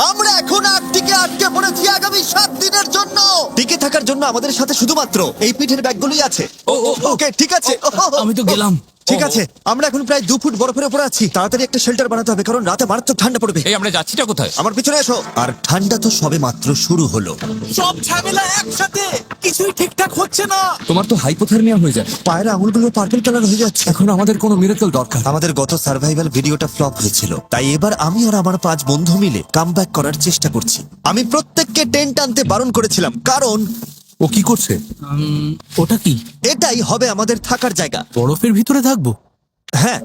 আমরা এখন আটটিকে আটকে পড়েছি আগামী 7 দিনের জন্য। টিকে থাকার জন্য আমাদের সাথে শুধুমাত্র এই পিঠের ব্যাগগুলোই আছে। ওকে ঠিক আছে। আমি তো গেলাম। ঠিক আছে, আমরা এখন প্রায় 2 ফুট বরফের উপরে আছি। তাড়াতাড়ি একটা শেল্টার বানাতে হবে, কারণ রাতে মারাত্মক ঠান্ডা পড়বে। এই আমরা যাচ্ছিটা কোথায়? আমার পিছনে এসো। আর ঠান্ডা তো সবে মাত্র শুরু হলো। সব ঝামেলা একসাথে, কিছুই ঠিকঠাক হচ্ছে না। তোমার তো হাইপোথার্মিয়া হয়ে যায়। পায়ের আঙুলগুলো পার্পল কালার হয়ে যাচ্ছে। এখন আমাদের কোনো মিরাকল দরকার। আমাদের গত সার্ভাইভাল ভিডিওটা ফ্লপ হয়েছিল, তাই এবার আমি আর আমার 5 বন্ধু মিলে কামব্যাক করার চেষ্টা করছি। আমি প্রত্যেককে টেন্ট আনতে বারণ করেছিলাম, কারণ ও কি করছে? ওটা কি? এটাই হবে আমাদের থাকার জায়গা। বরফের ভিতরে থাকবো? হ্যাঁ,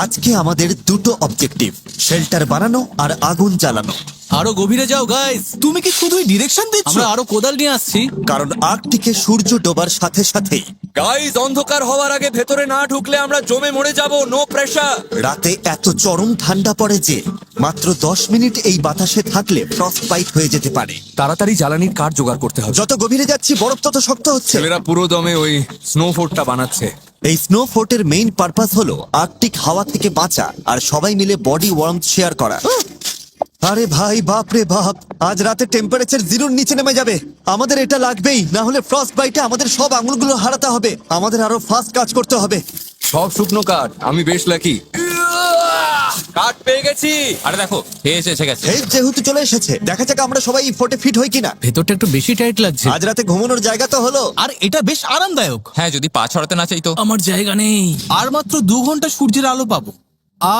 আজকে আমাদের দুটো অবজেক্টিভ, শেল্টার বানানো আর আগুন জ্বালানো। আরো গভীরে যাও গাইস। তুমি কি শুধুই ডিরেকশন দিচ্ছ? আমরা আরো কোদাল নিয়ে আসছি। কারণ আর্কটিকে সূর্য ডোবার সাথে সাথেই গাইস, অন্ধকার হওয়ার আগে ভেতরে না ঢুকলে আমরা জমে মরে যাব। No pressure. রাতে এত চরম ঠান্ডা পড়ে যে মাত্র 10 মিনিট এই বাতাসে থাকলে ফ্রস্ট বাইট হয়ে যেতে পারে। তাড়াতাড়ি জ্বালানির কাঠ জোগাড় করতে হবে। যত গভীরে যাচ্ছি বরফ তত শক্ত হচ্ছে। ছেলেরা পুরো দমে ওই স্নো ফোর্টটা বানাচ্ছে। এই স্নো ফোর্টের মেইন পারপাস হলো আর্কটিক হাওয়া থেকে বাঁচা আর সবাই মিলে বডি ওয়ার্মথ শেয়ার করা। আরে ভাই, বাপ রে বাপ, আজ রাতে টেম্পারেচার 0-র নিচে নেমে যাবে। আমাদের এটা লাগবেই, না হলে ফ্রস্ট বাইটে আমাদের সব আঙুলগুলো হারাতে হবে। আমাদের আরো ফাস্ট কাজ করতে হবে। সব শুকনো কাঠ। আমি বেশ লাকি। কাঠ পেয়ে গেছি। আরে দেখো, এসে গেছে। এই যেহেতু চলে এসেছে, দেখা যাক আমরা সবাই এই ফোর্টে ফিট হই কিনা। ভেতরটা একটু বেশি টাইট লাগছে। আজ রাতে ঘুমানোর জায়গা তো হলো। আর এটা বেশ আরামদায়ক। হ্যাঁ, যদি পা ছড়াতে না চাই তো। আমার জায়গা নেই। আর মাত্র 2 ঘন্টা সূর্যের আলো পাবো,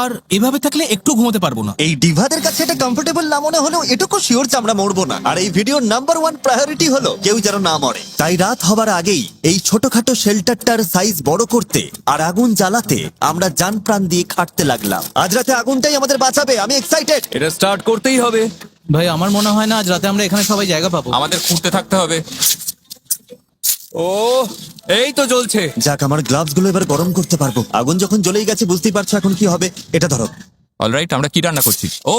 আর এভাবে থাকলে একটু ঘুমোতে পারবো না। এই ডিভাদের কাছে এটা কমফোর্টেবল না মনে হলেও এটুকু শিওর যে আমরা মরবো না। আর এই ভিডিওর নাম্বার 1 প্রায়োরিটি হলো কেউ যেন না মরে। তাই রাত হবার আগেই এই ছোটখাটো শেল্টারটার সাইজ বড় করতে আর আগুন জ্বালাতে আমরা জান প্রাণ দিয়ে খাটতে লাগলাম। আজ রাতে আগুনটাই আমাদের বাঁচাবে। আমি এক্সাইটেড। এটা স্টার্ট করতেই হবে। ভাই, আমার মনে হয় না আজ রাতে আমরা এখানে সবাই জায়গা পাবো। আমাদের খুঁড়তে থাকতে হবে। ও, এই তো জ্বলছে। যাক, আমার গ্লাভস গুলো এবার গরম করতে পারবো। আগুন যখন জ্বলেই গেছে বুঝতেই পারছো এখন কি হবে। এটা ধরো। অলরাইট, আমরা কি রান্না করছি? ও,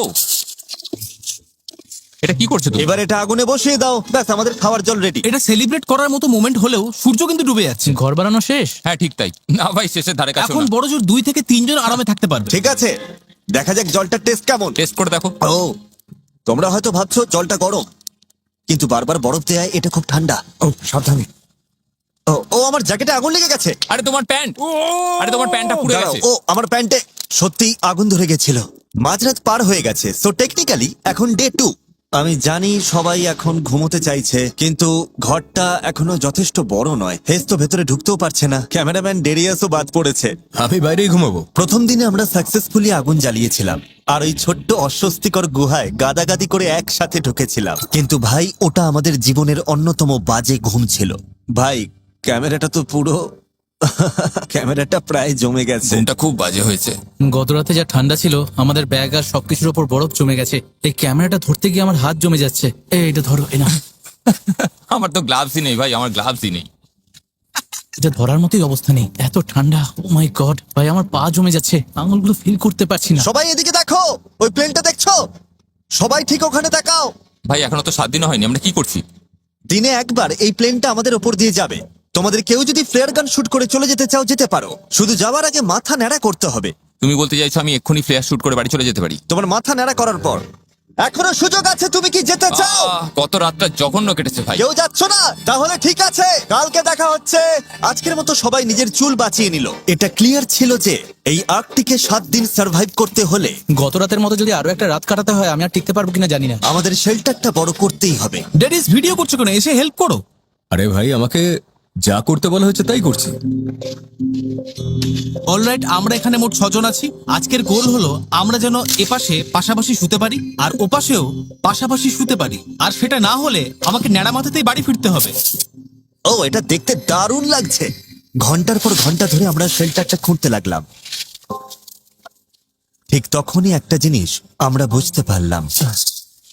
এটা কি করছো তুমি? এবার এটা আগুনে বসিয়ে দাও। ব্যাস, আমাদের খাওয়ার জল রেডি। এটা সেলিব্রেট করার মতো মোমেন্ট হলেও সূর্য কিন্তু ডুবে যাচ্ছে। ঘর বানানো শেষ? হ্যাঁ, ঠিক তাই। না ভাই, শেষের ধারে কাছে এখন বড় জোর 2 থেকে 3 জন আরামে থাকতে পারবে। ঠিক আছে, দেখা যাক জলটার টেস্ট কেমন। টেস্ট করে দেখো। ও, তোমরা হয়তো ভাবছো জলটা গরম, কিন্তু বারবার বরফ দেয় এটা খুব ঠান্ডা। ও, সাবধানে। ও ও, আমার জ্যাকেটে আগুন লেগে গেছে। আরে তোমার প্যান্ট। আরে তোমার প্যান্টটা পুড়ে দাঁড়াও, গেছে। ও আমার প্যান্টে সত্যি আগুন ধরে গেছিল। মাঝরাত পার হয়ে গেছে, সো টেকনিক্যালি এখন ডে 2। আমি জানি সবাই এখন ঘুমোতে চাইছে, কিন্তু ঘরটা এখনো যথেষ্ট বড় নয়। হেস তো ভেতরে ঢুকতেও পারছে না। ক্যামেরাম্যান ডেরিয়াসও বাদ পড়েছে। আমি বাইরেই ঘুমাবো। প্রথম দিনে আমরা সাকসেসফুলি আগুন জ্বালিয়েছিলাম আর ওই ছোট্ট অস্বস্তিকর গুহায় গাদাগাদি করে একসাথে ঢুকেছিলাম। কিন্তু ভাই, ওটা আমাদের জীবনের অন্যতম বাজে ঘুম ছিল। ভাই, ক্যামেরাটা তো পুরো ক্যামেরাটা প্রায় জমে গেছে। ঘুমটা খুব বাজে হয়েছে। গত রাতে যা ঠান্ডা ছিল, আমাদের ব্যাগ আর সবকিছুর উপর বরফ জমে গেছে। এই ক্যামেরাটা ধরতে গিয়ে আমার হাত জমে যাচ্ছে। এটা ধরো, না আমার তো গ্লাভসই নেই ভাই, আমার গ্লাভসই নেই। এটা ধরার মতোই অবস্থা নেই, এত ঠান্ডা। ও মাই গড ভাই, আমার পা জমে যাচ্ছে, আঙুলগুলো ফিল করতে পারছি না। সবাই এদিকে দেখো, ওই প্লেনটা দেখছো? সবাই ঠিক ওখানে তাকাও। ভাই, এখনো তো 7 দিনও হয়নি, আমরা কি করছি? দিনে একবার এই প্লেনটা আমাদের ওপর দিয়ে যাবে। তোমাদের কেউ যদি ফ্লেয়ার গান শুট করে চলে যেতে চাও যেতে পারো, শুধু যাওয়ার আগে মাথা ন্যাড়া করতে হবে। তুমি বলতে চাইছো আমি এক্ষুনি ফ্ল্যাশ শুট করে বাড়ি চলে যেতে পারি? তোমার মাথা ন্যাড়া করার পর এখনো সুযোগ আছে। তুমি কি যেতে চাও? কত রাতটা জঘন্য কেটেছে ভাই। কেউ যাচ্ছ না? তাহলে ঠিক আছে, কালকে দেখা হচ্ছে। আজকের মতো সবাই নিজের চুল বাঁচিয়ে নিল। এটা ক্লিয়ার ছিল যে এই আর্কটিকে 7 দিন সার্ভাইভ করতে হলে গত রাতের মতো যদি আরো একটা রাত কাটাতে হয়, আমি আর টিকতে পারবো কিনা জানি না। আমাদের শেল্টারটা বড় করতেই হবে। ডেডিস, ভিডিও করছো কেন? এসে হেল্প করো। আরে ভাই, আমাকে যা করতে বলা হয়েছে তাই করছি। অলরাইট, আমরা এখানে মোট 6 জন আছি। আজকের গোল হলো আমরা যেন এপাশে পাশাপাশি শুতে পারি আর ওপাশেও পাশাপাশি শুতে পারি। আর সেটা না হলে আমাকে ন্যাড়া মাথাতেই বাড়ি ফিরতে হবে। ও, এটা দেখতে দারুণ লাগছে। ঘন্টার পর ঘন্টা ধরে আমরা শেল্টারটা খুঁড়তে লাগলাম। ঠিক তখনই একটা জিনিস আমরা বুঝতে পারলাম।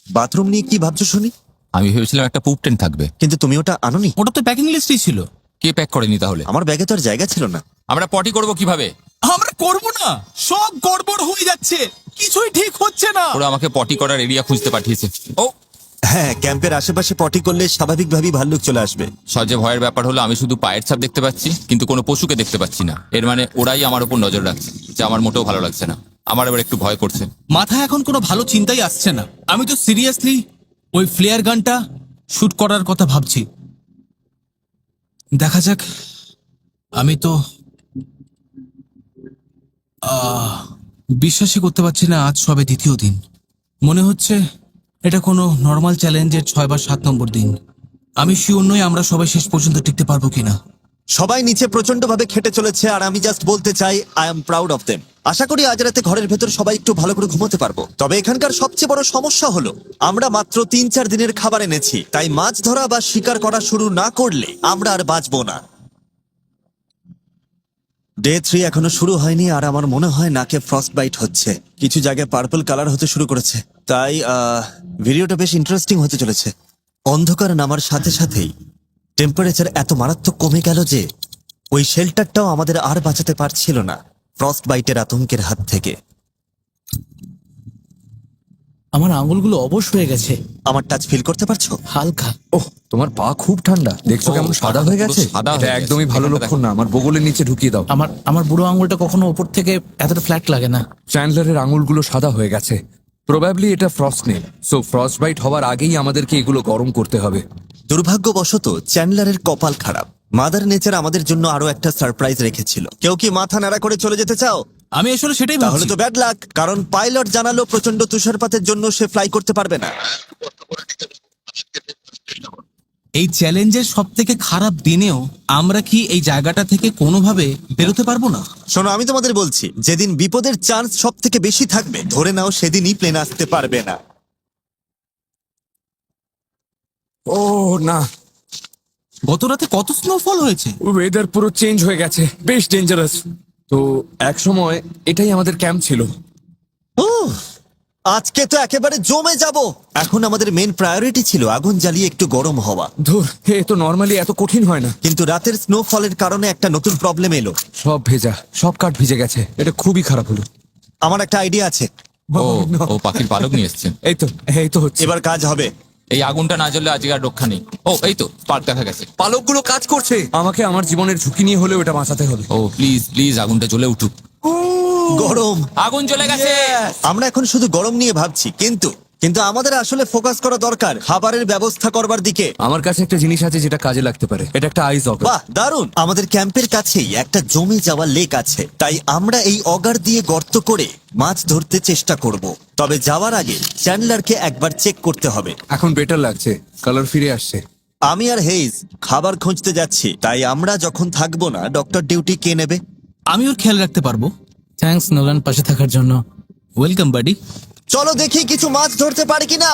বাথরুম নিয়ে কি ভাবছো শুনি? আমি ভেবেছিলাম একটা পুপ টেন্ট থাকবে। কিন্তু তুমি ওটা আনোনি। ওটা তো প্যাকিং লিস্টেই ছিল। কে প্যাক করেনি তাহলে? আমার ব্যাগে তো আর জায়গা ছিল না। আমরা পটি করব কিভাবে? আমরা করব না, সব গড়বড় হয়ে যাচ্ছে, কিছুই ঠিক হচ্ছে না। ওরা আমাকে পটি করার এরিয়া খুঁজতে পাঠিয়েছে। ও, হ্যাঁ, ক্যাম্পের আশেপাশে পটি করলে স্বাভাবিকভাবেই ভাল্লুক চলে আসবে। সবচেয়ে ভয়ের ব্যাপার হলো আমি শুধু পায়ের ছাপ দেখতে পাচ্ছি, কিন্তু কোনো পশুকে দেখতে পাচ্ছি না। এর মানে ওরাই আমার উপর নজর রাখছে, যা আমার মোটেও ভালো লাগছে না। আমার এবার একটু ভয় করছে। মাথায় এখন কোনো ভালো চিন্তাই আসছে না। আমি তো সিরিয়াসলি ওই ফ্লেয়ার গানটা শুট করার কথা ভাবছি। দেখা যাক। আমি তো বিশ্বাসই করতে পারছি না, আজ সবে দ্বিতীয় দিন। মনে হচ্ছে এটা কোনো নর্মাল চ্যালেঞ্জের 6 বা 7 নম্বর দিন। আমি শিওর নই আমরা সবাই শেষ পর্যন্ত টিকতে পারবো কিনা। সবাই নিচে প্রচন্ড ভাবে খেটে চলেছে আর আমি জাস্ট বলতে চাই I am proud of them. আশা করি আজ রাতে ঘরের ভেতর সবাই একটু ভালো করে ঘুমোতে পারবো। তবে এখানকার সবচেয়ে বড় সমস্যা হলো আমরা মাত্র 3-4 দিনের খাবার এনেছি, তাই মাছ ধরা বা শিকার করা শুরু না করলে আমরা আর বাঁচবো না। ডে 3 এখনো শুরু হয়নি আর আমার মনে হয় নাকে ফ্রস্ট বাইট হচ্ছে। কিছু জায়গায় পার্পল কালার হতে শুরু করেছে, তাই ভিডিওটা বেশ ইন্টারেস্টিং হতে চলেছে। অন্ধকার নামার সাথে সাথেই টেম্পারেচার এত মারাত্মক কমে গেল যে ওই শেল্টারটাও আমাদের আর বাঁচাতে পারছিল না ফ্রস্ট বাইটের আতঙ্কের হাত থেকে। আমার আঙুলগুলো অবশ হয়ে গেছে, আমার টাচ ফিল করতে পারছো? হালকা। ওহ, তোমার পা খুব ঠান্ডা, দেখছো কেমন সাদা হয়ে গেছে। সাদা হয়ে এটা গেছে। একদমই ভালো এখানটা লক্ষণ না। আমার বগলের নিচে ঢুকিয়ে দাও। আমার বুড়ো আঙুলটা কখনো উপর থেকে এতটা ফ্ল্যাট লাগে না। চ্যান্ডলারের আঙুলগুলো সাদা হয়ে গেছে। প্রবাবলি এটা ফ্রস্ট নেই, সো ফ্রস্ট বাইট হওয়ার আগেই আমাদেরকে এগুলো গরম করতে হবে। দুর্ভাগ্যবশত চ্যান্ডলারের কপাল খারাপ। মাদার নেচার আমাদের জন্য আরো একটা সারপ্রাইজ রেখেছিল। কেউ কি মাথা নাড়া করে চলে যেতে চাও? আমি আসলে সেটাই তাহলে ভাবছি। তো ব্যাড লাক, কারণ পাইলট জানালো প্রচন্ড তুষারপাতের জন্য সে ফ্লাই করতে পারবে না। এই চ্যালেঞ্জের সব থেকে খারাপ দিনেও আমরা কি এই জায়গাটা থেকে কোনোভাবে বেরোতে পারবো না? শোনো, আমি তোমাদের বলছি, যেদিন বিপদের চান্স সব থেকে বেশি থাকবে ধরে নাও সেদিনই প্লেন আসতে পারবে না। ও না, গত রাতে কত স্নোফল হয়েছে। ওয়েদার পুরো চেঞ্জ হয়ে গেছে, বেশ ডেঞ্জারাস। তো এক সময় এটাই আমাদের ক্যাম্প ছিল। উহ, আজকে তো একেবারে জমে যাব। এখন আমাদের মেন প্রায়োরিটি ছিল আগুন জ্বালিয়ে একটু গরম হওয়া। ধুর, এ তো নর্মালি এত কঠিন হয় না। কিন্তু রাতের স্নোফলের কারণে একটা নতুন প্রবলেম এলো। সব ভেজা, সব কাঠ ভিজে গেছে। এটা খুবই খারাপ হলো। আমার একটা আইডিয়া আছে, ও পাখির পালক নিয়ে এসছেন। এই তো হচ্ছে। এবার কাজ হবে। এই আগুনটা না জ্বললে আজকে আর রক্ষা নেই। ও এই তো স্পার্ক দেখা গেছে। পালকগুলো কাজ করছে। আমাকে আমার জীবনের ঝুঁকি নিয়ে হলেও এটা বাঁচাতে হবে। ও প্লিজ প্লিজ আগুনটা জ্বলে উঠুক। গরম। আগুন জ্বলে গেছে। আমরা এখন শুধু গরম নিয়ে ভাবছি, কিন্তু আমাদের আসলে ফোকাস করা দরকার খাবারের ব্যবস্থা করবার দিকে। আমার কাছে একটা জিনিস আছে যেটা কাজে লাগতে পারে। এটা একটা আইস অগার। বাহ, দারুণ। আমাদের ক্যাম্পের কাছেই একটা জমে যাওয়া লেক আছে, তাই আমরা এই অগার দিয়ে গর্ত করে মাছ ধরতে চেষ্টা করব। তবে যাওয়ার আগে চ্যান্ডলারকে একবার চেক করতে হবে। এখন বেটার লাগছে, কালার ফিরে আসছে। আমি আর হেইজ খাবার খুঁজতে যাচ্ছি, তাই আমরা যখন থাকবো না ডক্টর ডিউটি কে নেবে? আমি ওর খেয়াল রাখতে পারবো। থ্যাঙ্কস নোলান, পাশে থাকার জন্য। ওয়েলকাম বাডি। চলো দেখি কিছু মাছ ধরতে পারি কিনা।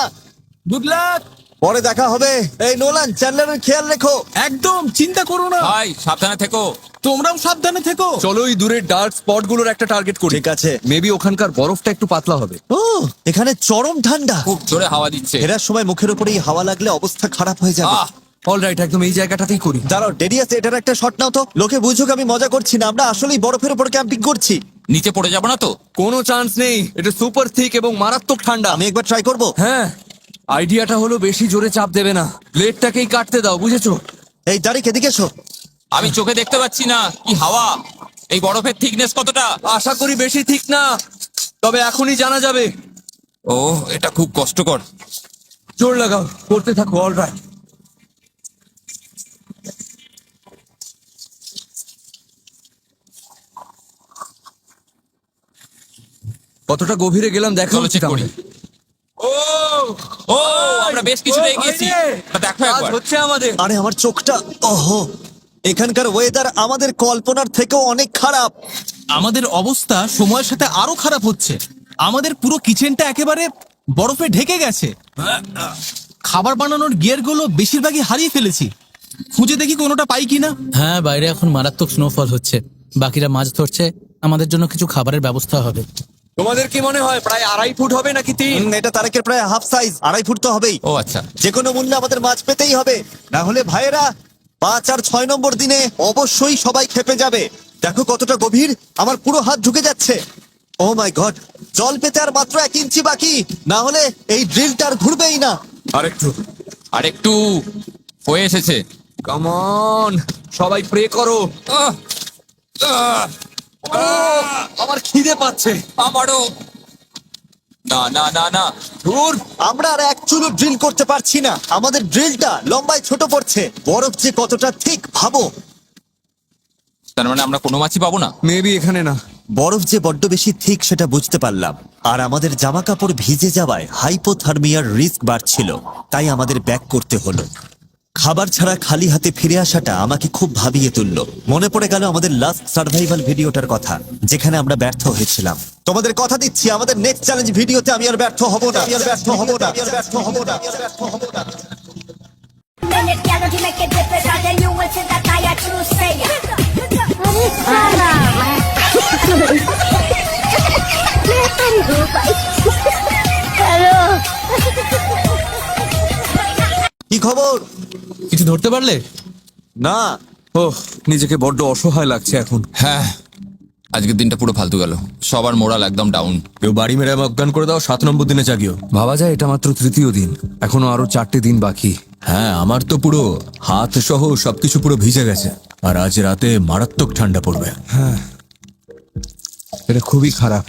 Good luck. পরে দেখা হবে। এই নোলান, চ্যান্ডলারের খেয়াল রেখো। একদম চিন্তা করো না। ভাই সাবধানে থেকো। তোমরাও সাবধানে থেকো। চলো এই দূরের ডার্ক স্পট গুলোর একটা টার্গেট করি। ঠিক আছে। মেবি ওখানকার বরফটা একটু পাতলা হবে। ও, এখানে চরম ঠান্ডা। খুব জোরে হাওয়া দিচ্ছে। ফেরার সময় মুখের উপরেই হাওয়া লাগলে অবস্থা খারাপ হয়ে যাবে। আহ অলরাইট, একদম এই জায়গাটাতেই করি। দাঁড়াও ডেরিয়াস, এটার একটা শট নাও তো। লোকে বুঝুক আমি মজা করছি না, আমরা আসলেই বরফের উপর ক্যাম্পিং করছি। নিচে পড়ে যাবো না তো? কোনো চান্স নেই। এটা সুপার থিক এবং মারাত্মক ঠান্ডা। আমি একবার ট্রাই করব। হ্যাঁ, আইডিয়াটা হলো বেশি জোরে চাপ দেবে না, ব্লেডটাকেই কাটতে দাও, বুঝেছো? এই দাঁড়িয়ে এদিকে এসো। আমি চোখে দেখতে পাচ্ছি না। কি হাওয়া! এই বরফের থিকনেস কতটা? আশা করি বেশি ঠিক না, তবে এখনই জানা যাবে। ও এটা খুব কষ্টকর। জোর লাগাও, করতে থাকো। অলরাইট। কতটা গভীরে গেলাম দেখা চলো উচিত চেক করি। আমাদের। ও ও আমরা বেশ কিছুটা এগিয়েছি। দেখো কাজ একবার। হচ্ছে আমাদের। আরে আমার চোখটা, ওহো, এখানকার ওয়েদার আমাদের কল্পনার থেকেও অনেক খারাপ। আমাদের অবস্থা সময়ের সাথে আরো খারাপ হচ্ছে। আমাদের পুরো কিচেনটা একেবারে বরফে ঢেকে গেছে। খাবার বানানোর গিয়ারগুলো বেশিরভাগই হারিয়ে ফেলেছি। খুঁজে দেখি কোনোটা পাই কিনা। হ্যাঁ, বাইরে এখন মারাত্মক স্নোফল হচ্ছে। বাকিরা মাছ ধরছে, আমাদের জন্য কিছু খাবারের ব্যবস্থা হবে। তোমাদের কি মনে হয় প্রায় 2.5 ফুট হবে নাকি 3? এটা তারেকের প্রায় হাফ সাইজ, 2.5 ফুট তো হবেই। ও আচ্ছা। যে কোনো মূল্যে আমাদের মাছ পেতেই হবে, না হলে ভাইয়েরা 5 আর 6 নম্বর দিনে অবশ্যই সবাই খেপে যাবে। দেখো কতটা গভীর, আমার পুরো হাত ঢুকে যাচ্ছে। ও মাই গড, জল পেতে আর মাত্র 1 ইঞ্চি বাকি, না হলে এই ড্রিলটা আর ঘুরবেই না। আরেকটু, আর একটু হয়ে এসেছে। কাম অন, সবাই প্রে করো। আহ! আহ! আমার খিদে পাচ্ছে। আমারও। না না না না, ধুর। আমরা আর এক চুলো ড্রিল করতে পারছি না, আমাদের ড্রিলটা লম্বায় ছোট পড়ছে। বরফ যে কতটা ঠিক ভাবো। তার মানে আমরা কোনো মাছই পাবো না। মেবি এখানে না। বরফ যে বড্ড বেশি ঠিক সেটা বুঝতে পারলাম। আর আমাদের জামা কাপড় ভিজে যাওয়ায় হাইপোথার্মিয়ার রিস্ক বাড়ছিল, তাই আমাদের ব্যাক করতে হলো। খাবার ছাড়া খালি হাতে ফিরে আসাটা আমাকে খুব ভাবিয়ে তুললো। মনে পড়ে গেল আমাদের লাস্ট সার্ভাইভাল ভিডিওটার কথা, যেখানে আমরা ব্যর্থ হয়েছিলাম। তোমাদের কথা দিচ্ছি, আমাদের নেক্সট চ্যালেঞ্জ ভিডিওতে আমি আর ব্যর্থ হব না, আমি আর ব্যর্থ হব না, আমি আর ব্যর্থ হব না, আমি আর ব্যর্থ হব না। Minute, yeah, don't you make a difference? I tell you what's in that I true say. Hello. কি খবর? কিছু ধরতে পারলে? না, ওহ, নিজেকে বড্ড অসহায় লাগছে এখন। হ্যাঁ, আজকের দিনটা পুরো ফালতু গেল। সবার মোরাল একদম ডাউন। কেউ বাড়ি মেরে আমাকে অজ্ঞান করে দাও, 7 নম্বর দিনে জাগিও। ভাবা যায় এটা মাত্র তৃতীয় দিন, এখনো আরো 4টে দিন বাকি। হ্যাঁ, আমার তো পুরো হাত সহ সবকিছু পুরো ভিজে গেছে। আর আজ রাতে মারাত্মক ঠান্ডা পড়বে। এটা খুবই খারাপ।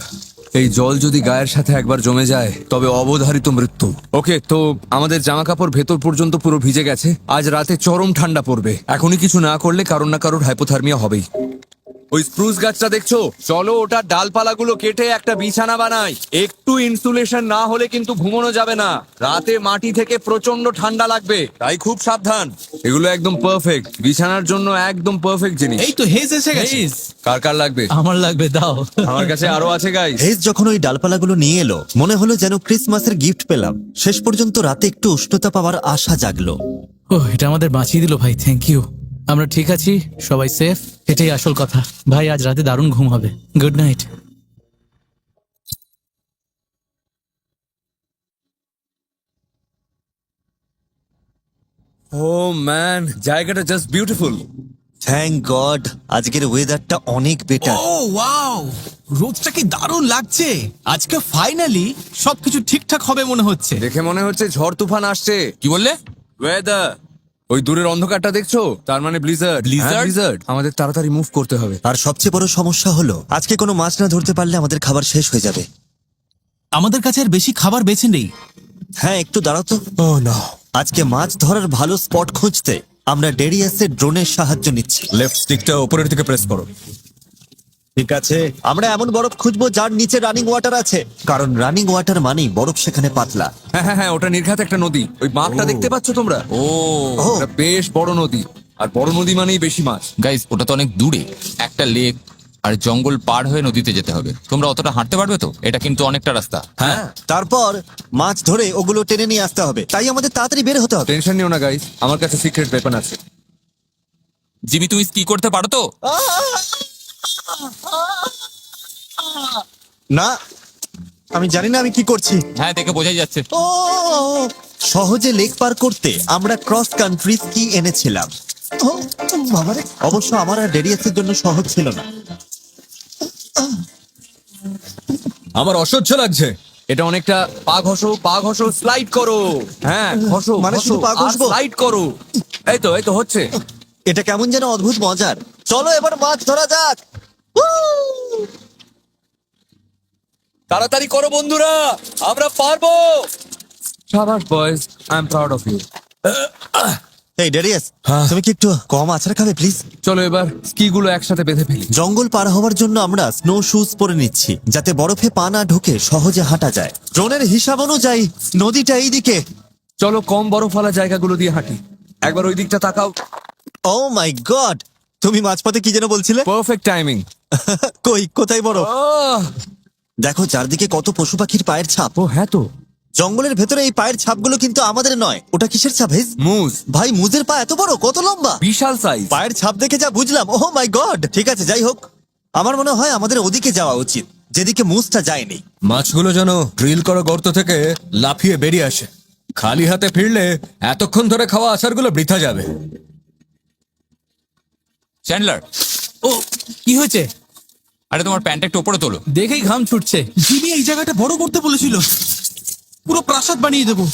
এই জল যদি গায়ের সাথে একবার জমে যায় তবে অবধারিত মৃত্যু। ওকে, তো আমাদের জামা কাপড় ভেতর পর্যন্ত পুরো ভিজে গেছে। আজ রাতে চরম ঠান্ডা পড়বে। এখনই কিছু না করলে কারোর না কারোর হাইপোথার্মিয়া হবেই। ওই স্প্রুস গাছটা দেখছো? চলো ওটার ডালপালাগুলো কেটে একটা বিছানা বানাই। একটু ইনসুলেশন না হলে কিন্তু ঘুমানো যাবে না। রাতে মাটি থেকে প্রচন্ড ঠান্ডা লাগবে, তাই খুব সাবধান। এগুলো একদম পারফেক্ট বিছানার জন্য, একদম পারফেক্ট জিনিস। এই তো হেজ এসে গেছে। Please, কার কার লাগবে? আমার লাগবে, দাও। আমার কাছে আরো আছে গাইস। হেজ যখন ওই ডালপালাগুলো নিয়ে এলো, মনে হলো যেন ক্রিসমাসের গিফট পেলাম। শেষ পর্যন্ত রাতে একটু উষ্ণতা পাওয়ার আশা জাগলো। এটা আমাদের বাঁচিয়ে দিল ভাই, থ্যাংক ইউ। আমরা ঠিক আছি, সবাই সেফ, এটাই আসল কথা। ভাই আজ রাতে দারুণ ঘুম হবে। Good night. ও ম্যান, জায়গাটা জাস্ট বিউটিফুল। থ্যাংক গড, আজকের ওয়েদারটা অনেক বেটার। ও ওয়াও, রোদটা কি দারুণ লাগছে। আজকে ফাইনালি সবকিছু ঠিকঠাক হবে মনে হচ্ছে। দেখে মনে হচ্ছে ঝড় তুফান আসছে। কি বললে? ওয়েদার, ওই দূরের অন্ধকারটা দেখছো? তার মানে ব্লিজার্ড। Blizzard? ব্লিজার্ড। আমাদের তাড়াতাড়ি মুভ করতে হবে। আর সবচেয়ে বড় সমস্যা হলো, আজকে কোনো মাছ না ধরতে পারলে আমাদের খাবার শেষ হয়ে যাবে। আমাদের কাছে আর বেশি খাবার বেঁচে নেই। হ্যাঁ, একটু দাঁড়াও তো। ও না। আজকে মাছ ধরার ভালো স্পট খুঁজতে আমরা ডেরিয়াসের ড্রোনের সাহায্য নিচ্ছি। লেফট স্টিকটা উপরের দিকে প্রেস করো। ঠিক আছে, আমরা এমন বরফ খুঁজবো যার নিচে রানিং ওয়াটার আছে, কারণ রানিং ওয়াটার মানেই বরফ সেখানে পাতলা। হ্যাঁ হ্যাঁ হ্যাঁ, ওটা নির্ঘাত একটা নদী। ওই বাঁকটা দেখতে পাচ্ছ তোমরা? ও ওটা বেশ বড় নদী, আর বড় নদী মানেই বেশি মাছ। গাইস, ওটা তো অনেক দূরে। একটা লেক আর জঙ্গল পার হয়ে নদীতে যেতে হবে। তোমরা অতটা হাঁটতে পারবে তো? এটা কিন্তু অনেকটা রাস্তা। হ্যাঁ, তারপর মাছ ধরে ওগুলো টেনে নিয়ে আসতে হবে, তাই আমাদের তাড়াতাড়ি বের হতে হবে। টেনশন নিও না গাইস, আমার কাছে সিক্রেট ওয়েপন আছে। জিমি, তুমি কি করতে পারো তো? না, আমি জানি না আমি কি করছি। হ্যাঁ, দেখে বোঝাই যাচ্ছে। ও, সহজে লেক পার করতে আমরা ক্রস কান্ট্রি স্কি এনেছিলাম। ও, বাবারে। অবশ্য আমার আর ডেরিয়াসের জন্য সহজ ছিল না। আমার অসহ্য লাগছে। এটা অনেকটা পা ঘষো, স্লাইড করো। হ্যাঁ, ঘষো মানে শুধু পা ঘষবো? স্লাইড করো। এই তো হচ্ছে। এটা কেমন যেন অদ্ভুত মজার। চলো এবার মাছ ধরা যাক। তাড়াতাড়ি করো বন্ধুরা, আমরা পারবো। শাবাশ boys, I am proud of you. এই ডেরিয়াস, তুমি কি একটু কম আছাড় খাবে প্লিজ? চলো এবার স্কি গুলো একসাথে বেঁধে ফেলি। জঙ্গল পার হওয়ার জন্য আমরা স্নো শুজ পরে নিচ্ছি, যাতে বরফে পা না ঢুকে সহজে হাঁটা যায়। ড্রোনের হিসাব অনুযায়ী নদীটা এইদিকে। চলো কম বরফওয়ালা জায়গাগুলো দিয়ে হাঁটি। একবার ওই দিকটা তাকাও। ও মাই গড, তুমি মাঝপথে কি যেন বলছিলে? Perfect timing. কই, কোথায় বরফ? দেখো চারদিকে কত পশু পাখির পায়ের ছাপ। ও হ্যাঁ তো, জঙ্গলের ভেতরে এই পায়ের ছাপগুলো কিন্তু আমাদের নয়। ওটা কিসের ছাপ হেজ? মুজ। ভাই, মুজের পা এত বড়, কত লম্বা! বিশাল সাইজ। পায়ের ছাপ দেখে যা বুঝলাম। ও মাই গড, ঠিক আছে, যাই হোক, আমার মনে হয় আমাদের ওদিকে যাওয়া উচিত, যেদিকে মুজটা যায়নি। মাছগুলো যেন ড্রিল করা গর্ত থেকে লাফিয়ে বেরিয়ে আসে। খালি হাতে ফিরলে এতক্ষণ ধরে খাওয়া আচারগুলো বৃথা যাবে। চ্যান্ডলার, ও, কি হয়েছে? আরে তোমার প্যান্টটা একটু উপরে তোলো। দেখেই ঘাম ছুটছে। জিমি এই জায়গাটা বড় করতে বলেছিল, পুরো প্রাসাদ বানিয়ে দেবো।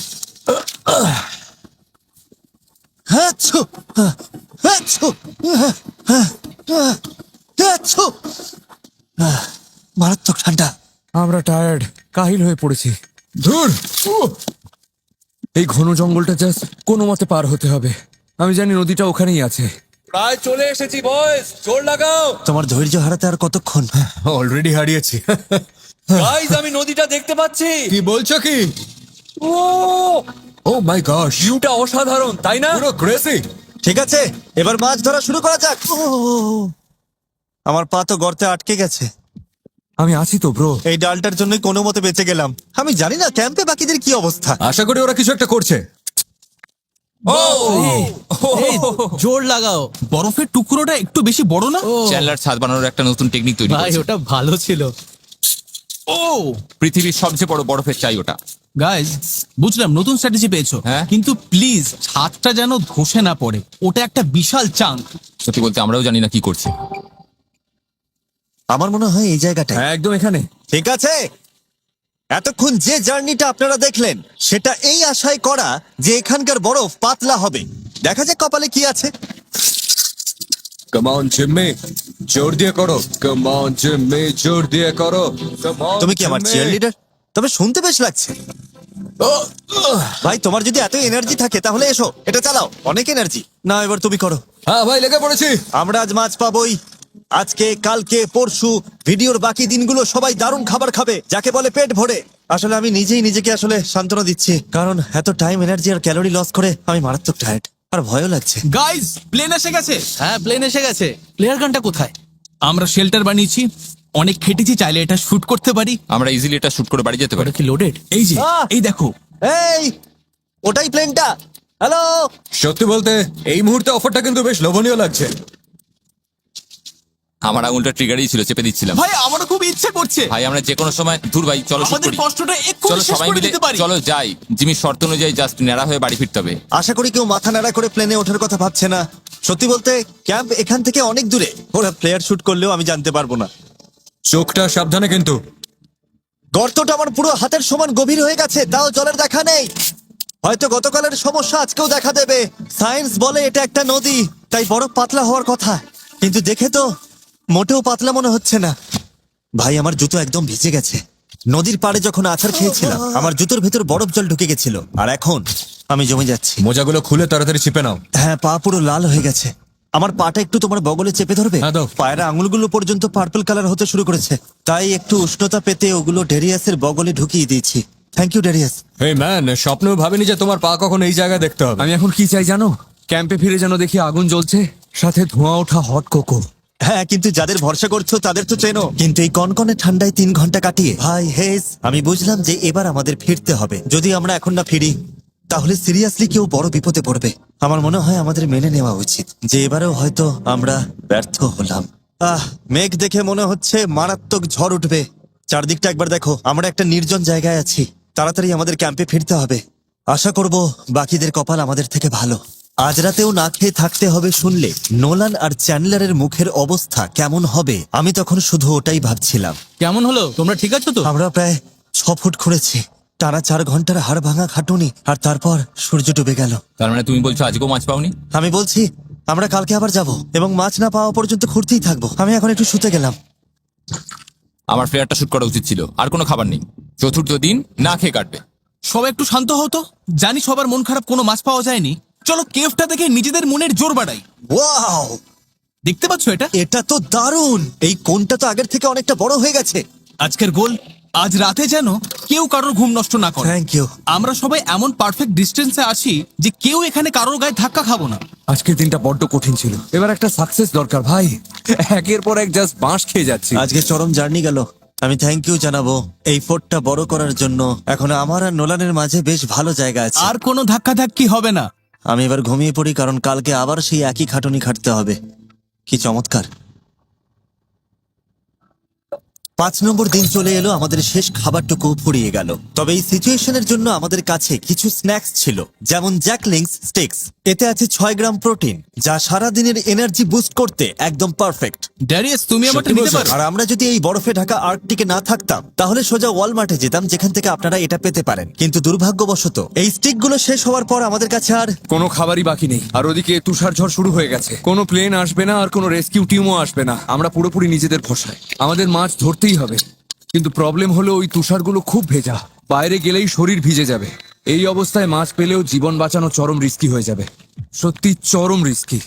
হাচ্ছু, হাচ্ছু, হাচ্ছু। মারাত্মক ঠান্ডা। আমরা টায়ার্ড, কাহিল হয়ে পড়েছি। ধুর এই ঘন জঙ্গলটা জাস্ট কোনো মতে পার হতে হবে। আমি জানি নদীটা ওখানেই আছে। প্রায় চলে এসেছি বয়েস, জোর লাগাও। তোমার ধৈর্য হারাতে আর কতক্ষণ? অলরেডি হারিয়েছি। গাইস, আমি নদীটা দেখতে পাচ্ছি। কি বলছো কি? ও, ও মাই গশ, ভিউটা অসাধারণ, তাই না? পুরো ক্রেজি। ঠিক আছে, এবার মাছ ধরা শুরু করা যাক। আমার পা তো গর্তে আটকে গেছে। আমি আছি তো ব্রো। এই ডালটার জন্যই কোনো মতে বেঁচে গেলাম। আমি জানি না ক্যাম্পে বাকিদের কি অবস্থা। আশা করি ওরা কিছু একটা করছে। এই, জোর লাগাও। বরফের টুকরোটা একটু বেশি বড় না? চ্যান্ডলার ছাদ বানানোর একটা নতুন টেকনিক তৈরি ভাই করেছে। ওটা ভালো ছিল। ও পৃথিবীর সবচেয়ে বড় বরফের চাই ওটা। গাইজ, বুঝলাম নতুন স্ট্র্যাটেজি পেয়েছো, হ্যাঁ। কিন্তু প্লিজ ছাদটা যেন ধসে না পড়ে। ওটা একটা বিশাল চাঙ্ক। সত্যি বলতে আমরাও জানি না কি করছি। আমার মনে হয় এই জায়গাটা। হ্যাঁ, একদম এখানে। ঠিক আছে, এতক্ষণ যে জার্নিটা আপনারা দেখলেন সেটা এই আশায় করা যে এখানকার বরফ পাতলা হবে। দেখা যাক কপালে কি আছে। কাম অন জিম্মি, জোর দিয়ে করো। কাম অন জিম্মি, জোর দিয়ে করো। Come on, তুমি কি আমার জিম্মি। Cheerleader? তবে শুনতে বেশ লাগছে। ভাই তোমার যদি এত এনার্জি থাকে তাহলে এসো, এটা চালাও। অনেক এনার্জি। না, এবার তুমি করো। হ্যাঁ ভাই, লেগে পড়েছি। আমরা আজ মাছ পাবোই। আজকে, কালকে, পরশু, ভিডিওর বাকি দিনগুলো সবাই দারুণ খাবার খাবে, যাকে বলে পেট ভরে। আসলে আমি নিজেই নিজেকে আসলে সান্ত্বনা দিচ্ছি, কারণ এত টাইম, এনার্জি আর ক্যালোরি লস করে আমি মারাত্মক টায়ার্ড আর ভয়ও লাগছে। গাইজ, প্লেন এসে গেছে। হ্যাঁ, প্লেন এসে গেছে। প্লেয়ার গানটা কোথায়? আমরা শেল্টার বানিয়েছি, অনেক খেটেছি, চাইলে এটা শুট করতে পারি। আমরা ইজিলি এটা শুট করে বাড়ি যেতে পারি। ওটা কি লোডেড? এই যে, আহ! এই দেখো। এই, ওটাই প্লেনটা। হ্যালো। সত্যি বলতে এই মুহূর্তে অফারটা কিন্তু বেশ লোভনীয় লাগছে। আমার আঙুলটা ট্রিগারই ছিল, চেপে দিচ্ছিলাম। ভাই, আমারও খুব ইচ্ছে করছে। ভাই আমরা যে কোনো সময় দূর ভাই, চলো শুট আমাদের করি। কষ্টটা এক্ষুনি চলো শেষ সবাই করে মিলে, দিতে পারি। চলো যাই। জিমির শর্ত অনুযায়ী জাস্ট ন্যাড়া হয়ে বাড়ি ফিরতে হবে। আশা করি কেউ মাথা নাড়া করে প্লেনে ওঠার কথা ভাবছে না। সত্যি বলতে ক্যাম্প এখান থেকে অনেক দূরে। ওরা প্লেয়ার শুট করলেও আমি জানতে পারবো না। চোখটা সাবধানে কিন্তু। গর্তটা আমার পুরো হাতের সমান গভীর হয়ে গেছে, তাও জলের দেখা নেই। হয়তো গতকালের সমস্যা আজকেও দেখা দেবে। সায়েন্স বলে এটা একটা নদী, তাই বরফ পাতলা হওয়ার কথা, কিন্তু দেখে তো মোটেও পাতলা মনে হচ্ছে না। ভাই, আমার জুতো একদম ভিজে গেছে। নদীর পাড়ে যখন আছাড় খেয়েছিলাম আমার জুতোর ভেতর বরফ জল ঢুকে গেছিল, আর এখন আমি জমে যাচ্ছি। মোজাগুলো খুলে তাড়াতাড়ি চিপে নাও। হ্যাঁ, পা পুরো লাল হয়ে গেছে। আমার পাটা একটু তোমার বগলে চেপে ধরবে? হ্যাঁ, দাও। পায়ের আঙুলগুলো পর্যন্ত পার্পল কালার হতে শুরু করেছে, তাই একটু উষ্ণতা পেতে ওগুলো ডেরিয়াসের বগলে ঢুকিয়ে দিয়েছি। Thank you Darius. এই ম্যান, স্বপ্নেও ভাবিনি যে তোমার পা কখন এই জায়গায় দেখতে হবে। আমি এখন কি চাই জানো? ক্যাম্পে ফিরে যেন দেখি আগুন জ্বলছে, সাথে ধোঁয়া ওঠা হট কোকো। হ্যাঁ, কিন্তু যাদের ভরসা করছো তাদের তো চেনো। কিন্তু এই কনকনে ঠান্ডায় 3 ঘন্টা কাটিয়ে ভাই হেস, আমি বুঝলাম যে এবার আমাদের ফিরতে হবে। যদি আমরা এখন না ফিরি তাহলে সিরিয়াসলি কেউ বড় বিপদে পড়বে। আমার মনে হয় আমাদের মেনে নেওয়া উচিত যে এবারেও হয়তো আমরা ব্যর্থ হলাম। মেঘ দেখে মনে হচ্ছে মারাত্মক ঝড় উঠবে। চারদিকটা একবার দেখো, আমরা একটা নির্জন জায়গায় আছি। তাড়াতাড়ি আমাদের ক্যাম্পে ফিরতে হবে। আশা করব বাকিদের কপাল আমাদের থেকে ভালো। আজ রাতেও না খেয়ে থাকতে হবে শুনলে নোলান আর চ্যান্ডলারের মুখের অবস্থা কেমন হবে, আমি তখন শুধু ওটাই ভাবছিলাম। কেমন হলো? তোমরা ঠিক আছো তো? আমরা প্রায় 6 ফুট খুঁড়েছি, টানা 4 ঘন্টার হাড় ভাঙা খাটুনি, আর তারপর সূর্য ডুবে গেল। তার মানে তুমি বলছো আজকেও মাছ পাওনি? আমি বলছি আমরা কালকে আবার যাব এবং মাছ না পাওয়া পর্যন্ত খুঁড়তেই থাকবো। আমি এখন একটু শুতে গেলাম। আমার ফ্লেয়ারটা শুট করা উচিত ছিল। আর কোনো খাবার নেই, চতুর্থ দিন না খেয়ে কাটবে। সবাই একটু শান্ত হতো। জানি সবার মন খারাপ, কোনো মাছ পাওয়া যায়নি। চলো কেভটা দেখে নিজেদের মনের জোর বাড়াই। ওয়াও, দেখতে পাচ্ছ এটা? এটা তো দারুণ। এই কোণটা তো আগের থেকে অনেকটা বড় হয়ে গেছে। আজকের গোল, আজ রাতে যেন কেউ কারোর ঘুম নষ্ট না করে। Thank you. আমরা সবাই এমন পারফেক্ট ডিস্টেন্সে আছি যে কেউ এখানে কারোর গায়ে ধাক্কা খাবো না। আজকের দিনটা বড্ড কঠিন ছিল, এবার একটা সাকসেস দরকার ভাই। একের পর এক জাস্ট বাঁশ খেয়ে যাচ্ছি। আজকে চরম জার্নি গেল। আমি থ্যাংক ইউ জানাবো এই ফোর্টটা বড় করার জন্য। এখন আমার আর নোলানের মাঝে বেশ ভালো জায়গা আছে। আর কোনো ধাক্কাধাক্কি হবে না। আমি এবার ঘুমিয়ে পড়ি, কারণ কালকে আবার সেই একই খাটুনি খাটতে হবে। কি চমৎকার। 5 নম্বর দিন চলে এলো, আমাদের শেষ খাবারটুকু ফুরিয়ে গেল। তবে এই সিচুয়েশনের জন্য আমাদের কাছে কিছু স্ন্যাক্স ছিল, যেমন জ্যাকলিংস স্টিক্স। এতে আছে 6 গ্রাম প্রোটিন, যা সারা দিনের এনার্জি বুস্ট করতে একদম পারফেক্ট। ড্যারিয়াস, তুমি আমারটা নিতে পারো। আর আমরা যদি এই বরফে ঢাকা আর্কটিকে না থাকতাম, তাহলে সোজা ওয়ালমার্টে যেতাম, যেখান থেকে আপনারা এটা পেতে পারেন। কিন্তু দুর্ভাগ্যবশত এই স্টিকগুলো শেষ হওয়ার পর আমাদের কাছে আর কোনো খাবারই বাকি নেই, আর ওদিকে তুষার ঝড় শুরু হয়ে গেছে। কোনো প্লেন আসবে না আর কোনো রেস্কিউ টিমও আসবে না। আমরা পুরোপুরি নিজেদের ভরসায়। আমাদের মাছ ধরতেই হবে, কিন্তু প্রবলেম হলো ওই তুষারগুলো খুব ভেজা, বাইরে গেলেই শরীর ভিজে যাবে। এই অবস্থায় মাছ পেলেও জীবন বাঁচানো চরম রিস্কি হয়ে যাবে, সত্যি চরম রিস্কি।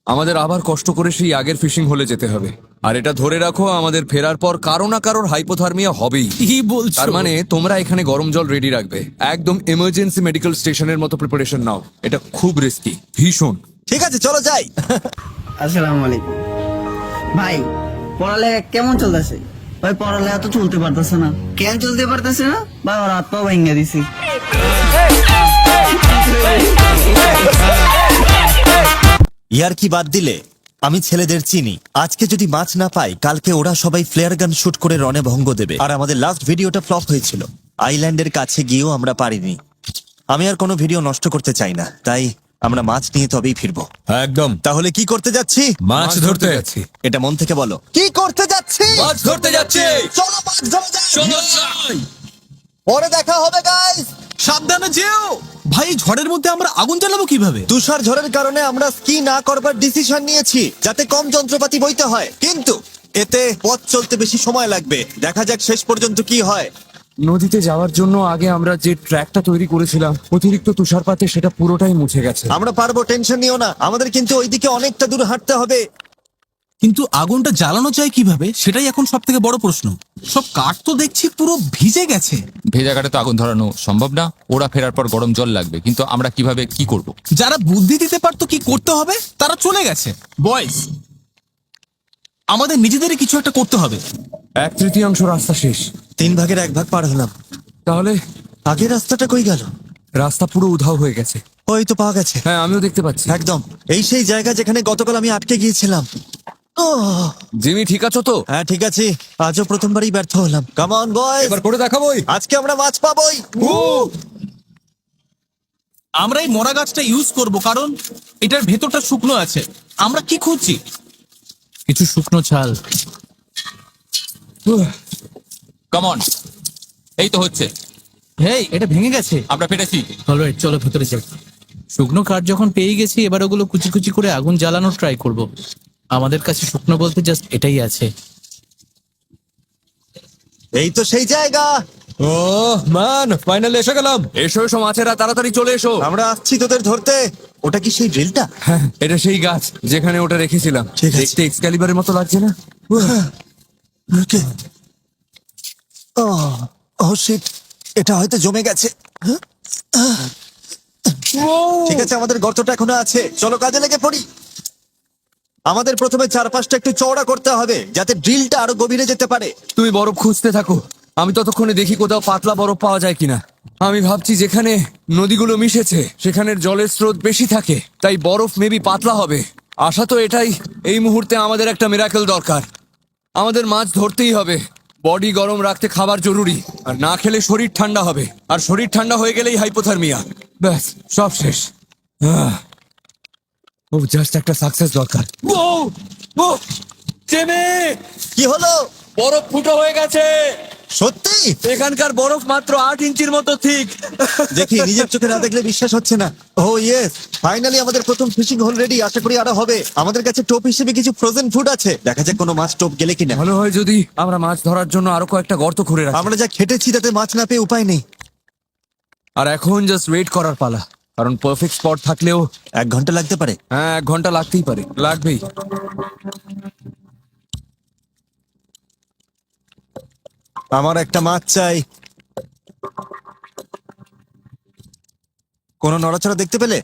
আমাদের আবার কষ্ট করে সেই আগের ফিশিং হলে যেতে হবে। আর এটা ধরে রাখো, আমাদের ফেরার পর কারো না কারোর হাইপোথার্মিয়া হবেই। কি বলছো? তার মানে তোমরা এখানে গরম জল রেডি রাখবে, একদম এমার্জেন্সি মেডিকেল স্টেশনের মতো প্রিপারেশন নাও। এটা খুব রিস্কি, ভীষণ। ঠিক আছে, চলো যাই। আসসালামু আলাইকুম ভাই। পড়ালেখা কেমন চলতেছে? ভাই পড়ালেখা তো চলতে পারতেছে না। কেন চলতে পারতেছে না? ভাই ওর হাত পা ভেঙে দিছি। ইয়ার কি বাদ দিলে আমি ছেলেদের চিনি। আজকে যদি মাছ না পাই, কালকে ওরা সবাই ফ্লেয়ার গান শুট করে রনে ভঙ্গ দেবে। আর আমাদের লাস্ট ভিডিওটা ফ্লপ হয়েছিল, আইল্যান্ডের কাছে গিয়েও আমরা পারিনি। আমি আর কোনো ভিডিও নষ্ট করতে চাই না, তাই আমরা মাছ নিয়ে তবেই ফিরবো। একদম। তাহলে কি করতে যাচ্ছি? মাছ ধরতে যাচ্ছি। এটা মন থেকে বলো। কি করতে যাচ্ছি? মাছ ধরতে যাচ্ছে। চলো মাছ ধরা যাক। পরে দেখা হবে গাইস। সাবধানে যেও ভাই। ঝড়ের মধ্যে আমরা আগুন জ্বালাবো কিভাবে? তুষার ঝড়ের কারণে আমরা স্কি না করবার ডিসিশন নিয়েছি, যাতে কম যন্ত্রপাতি বইতে হয়, কিন্তু এতে পথ চলতে বেশি সময় লাগবে। দেখা যাক শেষ পর্যন্ত কি হয়। নদীতে যাওয়ার জন্য আগে আমরা যে ট্র্যাকটা তৈরি করেছিলাম, অতিরিক্ত তুষারপাতে সেটা পুরোটাই মুছে গেছে। আমরা পারবো, টেনশন নিও না। আমাদের কিন্তু ওইদিকে অনেকটা দূর হাঁটতে হবে। কিন্তু আগুনটা জ্বালানো যায় কিভাবে, সেটাই এখন সব থেকে বড় প্রশ্ন। সব কাঠ তো দেখছি পুরো ভিজে গেছে। ভেজা কাঠে তো আগুন ধরানো সম্ভব না। ওরা ফেরার পর গরম জল লাগবে, কিন্তু আমরা কিভাবে কি করব? যারা বুদ্ধি দিতে পারতো কি করতে হবে, তারা চলে গেছে। বয়েস, আমাদের নিজেদেরই কিছু একটা করতে হবে। 1/3 রাস্তা শেষ। 3 ভাগের 1 ভাগ পার হলাম। তাহলে আগের রাস্তাটা কই গেল? রাস্তা পুরো উধাও হয়ে গেছে। ওই তো পাওয়া গেছে। হ্যাঁ, আমিও দেখতে পাচ্ছি। একদম এই সেই জায়গা যেখানে গতকাল আমি আটকে গিয়েছিলাম। ওহ, জিমি, ঠিক আছো তো? হ্যাঁ ঠিক আছে। আজও প্রথমবারই ব্যর্থ হলাম। কাম অন বয়েজ, এবার করে দেখাবোই। আজকে আমরা মাছ পাবোই। আমরা এই মরা গাছটা ইউজ করব, কারণ এটার ভেতরটা শুকনো আছে। আমরা কি খুঁজছি? কিছু শুকনো ছাল। কাম অন, এই তো হচ্ছে। হেই, এটা ভেঙে গেছে। আমরা পেরেছি। অলরাইট, চলো ভেতরে যাই। শুকনো কাঠ যখন পেয়ে গেছি, এবার ওগুলো কুচি কুচি করে আগুন জ্বালানোর ট্রাই করব। আমাদের কাছে শুকনো বলতে জাস্ট এটাই আছে। এই তো সেই জায়গা। ও ম্যান, ফাইনালি এসে গেলাম। এসো এসো মাছেরা, তাড়াতাড়ি চলে এসো। আমরা আসছি তোদের ধরতে। ওটা কি সেই ড্রিলটা? হ্যাঁ, এটা সেই গাছ যেখানে ওটা রেখেছিলাম। ঠিক আছে। দেখতে এক্সক্যালিবারের মতো লাগছে না? ওকে। ও শিট, এটা হয়তো জমে গেছে। ঠিক আছে, আমাদের গর্তটা এখনো আছে। চলো কাজে লেগে পড়ি। আমাদের প্রথমে চারপাশটা একটু চওড়া করতে হবে, যাতে ড্রিলটা আরো গভীরে যেতে পারে। তুমি বরফ খুঁজতে থাকো, আমি ততক্ষণে দেখি কোথাও পাতলা বরফ পাওয়া যায় কিনা। আমি ভাবছি যেখানে নদীগুলো মিশেছে সেখানের জলের স্রোত বেশি থাকে, তাই বরফ মেবি পাতলা হবে। আশা তো এটাই। এই মুহূর্তে আমাদের একটা মিরাকেল দরকার। আমাদের মাছ ধরতেই হবে। বডি গরম রাখতে খাবার জরুরি, আর না খেলে শরীর ঠান্ডা হবে, আর শরীর ঠান্ডা হয়ে গেলেই হাইপোথার্মিয়া। ব্যাস, সব শেষ। ও জাস্ট একটা সাকসেস দরকার। ও চেনে, কি হলো? বরফ ফুটো হয়ে গেছে। সত্যি? এখানকার বরফ মাত্র 8 ইঞ্চির মতো ঠিক। দেখি, নিজের চোখে না দেখলে বিশ্বাস হচ্ছে না। ও ইয়েস, ফাইনালি আমাদের প্রথম ফিশিং হোল রেডি। আশা করি আরো হবে। আমাদের কাছে টোপ হিসেবে কিছু ফ্রোজেন ফুড আছে। দেখা যাক কোনো মাছ টোপ গেলে কিনা। ভালো হয় যদি আমরা মাছ ধরার জন্য আরো কয়েকটা গর্ত খুঁড়ে রাখি। আমরা যা খেটেছি তাতে মাছ না পেয়ে উপায় নেই। আর এখন জাস্ট ওয়েট করার পালা, কারণ পারফেক্ট স্পট থাকলেও 1 ঘন্টা লাগতে পারে। হ্যাঁ 1 ঘন্টা লাগতেই পারে, লাগবেই। আমার একটা মাছ চাই। কোনো নড়াচড়া দেখতে পেলে?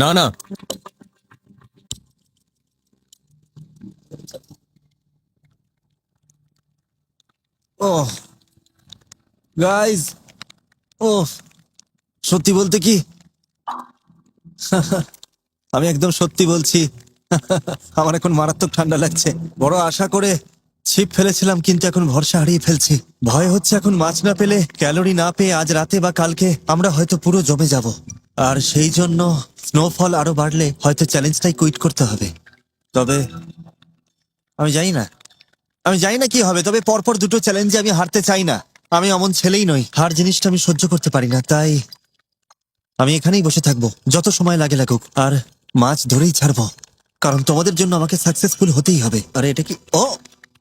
না না, ও গাইস, ও সত্যি বলতে কি, আমি একদম সত্যি বলছি। আমার এখন মারাত্মক ঠান্ডা লাগছে। বড় আশা করে ছিপ ফেলেছিলাম কিন্তু এখন ভরসা হারিয়ে ফেলছি। ভয় হচ্ছে এখন মাছ না পেলে, ক্যালোরি না পেয়ে আজ রাতে বা কালকে আমরা হয়তো পুরো জমে যাব। আর সেই জন্য স্নোফল আরো বাড়লে হয়তো চ্যালেঞ্জটাই কুইট করতে হবে। তবে আমি জানি না কি হবে, তবে পরপর দুটো চ্যালেঞ্জে আমি হারতে চাই না। আমি অমন ছেলেই নই, হার জিনিসটা আমি সহ্য করতে পারি না। তাই আমি এখানেই বসে থাকবো যত সময় লাগে লাগুক, আর মাছ ধরেই ছাড়বো, কারণ তোমাদের জন্য আমাকে সাকসেসফুল হতেই হবে। আরে এটা কি? ও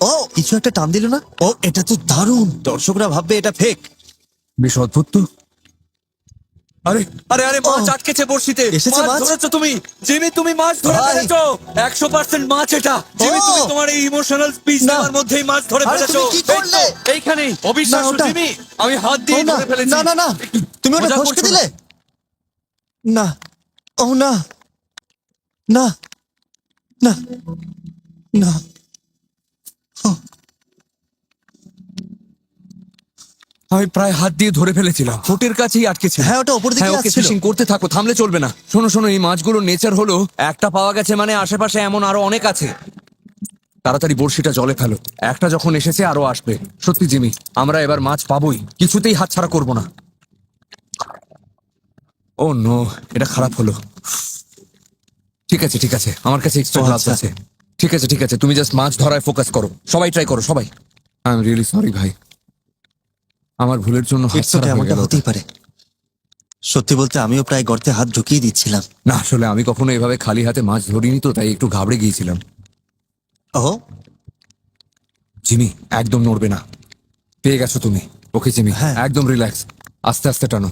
ও কিছু একটা টান দিল না? ও এটা তো দারুণ, দর্শকরা ভাববে এটা ফেক। বেশ অদ্ভুত তো। আরে আরে আরে মাছ আটকেছে বড়শিতে। এসেছে মাছ? ধরেছো তুমি জিমি, তুমি মাছ ধরে ভাই। ফেলেছো। 100% মাছ এটা। জিমি, ও। তুমি তোমার এই ইমোশনাল স্পিচ না। দেওয়ার মধ্যেই মাছ ধরে আরে ফেলেছো। তুমি কি করলে? এই তো, এইখানেই অবিশ্বাস্য না, ওটা- জিমি, আমি হাত ও দিয়ে না, ধরে ফেলেছি। না না না, তুমি ওটা মজা ফসকে করছো দিলে? না, ও না, না না না। ও, আমি প্রায় হাত দিয়ে ধরে ফেলেছিলাম, ফুটের কাছেই আটকেছে। হ্যাঁ, ওটা ওপর দিকে হ্যাঁ, ওকে আসছিল। ফিশিং করতে থাকো, থামলে চলবে না। শোনো শোনো, এই মাছগুলোর নেচার হলো একটা পাওয়া গেছে মানে আশেপাশে এমন আরো অনেক আছে। তাড়াতাড়ি বড়শিটা জলে ফেলো, একটা যখন এসেছে আরো আসবে। সত্যি জিমি, আমরা এবার মাছ পাবোই, কিছুতেই হাতছাড়া করবো না। ও নো, এটা খারাপ হলো। ঠিক আছে ঠিক আছে, আমার কাছে এক্সট্রা ও, গ্লাভস আচ্ছা। আছে। ঠিক আছে ঠিক আছে, তুমি জাস্ট মাছ ধরায় ফোকাস করো। সবাই ট্রাই করো, সবাই। আই এম রিয়েলি সরি ভাই, আমার ভুলের জন্য It's okay, হাতছাড়া হয়ে এমনটা গেল। হতেই পারে। সত্যি বলতে আমিও প্রায় গর্তে হাত ঢুকিয়ে দিচ্ছিলাম। না আসলে আমি কখনো এভাবে খালি হাতে মাছ ধরিনি তো, তাই একটু ঘাবড়ে গিয়েছিলাম। ও জিমি, একদম নড়বে না। পেয়ে গেছো তুমি। ওকে জিমি, হ্যাঁ। একদম রিল্যাক্স। আস্তে আস্তে টানো,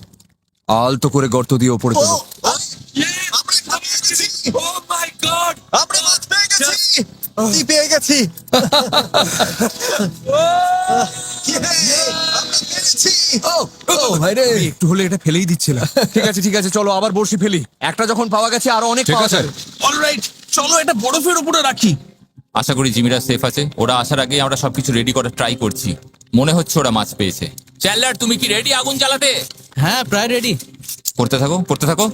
আলতো করে গর্ত দিয়ে ওপরে তোলো। আমরা মাছ পেয়ে গেছি। কি পেয়ে গেছি? আমরা পেরেছি। ভাইরে, একটু হলে এটা ফেলেই দিচ্ছিলাম। ঠিক আছে চলো আবার বড়শি ফেলি। একটা যখন পাওয়া গেছে আরো অনেক ঠিক পাওয়া আছে। যাবে। অলরাইট, চলো এটা বরফের উপরে রাখি। আশা করি জিমিরা সেফ আছে। ওরা আসার আগেই আমরা সবকিছু রেডি করার ট্রাই করছি। মনে হচ্ছে ওরা মাছ পেয়েছে। চ্যান্ডলার, তুমি কি রেডি আগুন জ্বালাতে? হ্যাঁ, প্রায় রেডি। করতে থাকো।